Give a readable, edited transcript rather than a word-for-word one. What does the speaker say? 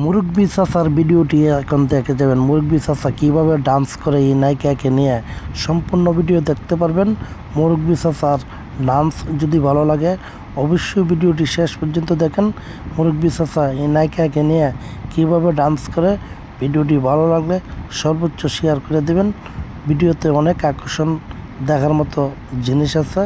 মুরব্বি চাচার ভিডিওটি এখন দেখে যাবেন। মুরব্বি চাচা কীভাবে ডান্স করে এই নায়িকাকে নিয়ে সম্পূর্ণ ভিডিও দেখতে পারবেন। মুরব্বি চাচার ডান্স যদি ভালো লাগে অবশ্যই ভিডিওটি শেষ পর্যন্ত দেখেন। মুরব্বি চাচা এই নায়িকাকে নিয়ে কীভাবে ডান্স করে ভিডিওটি ভালো লাগলে সর্বোচ্চ শেয়ার করে দেবেন। ভিডিওতে অনেক আকর্ষণ দেখার মতো জিনিস আছে।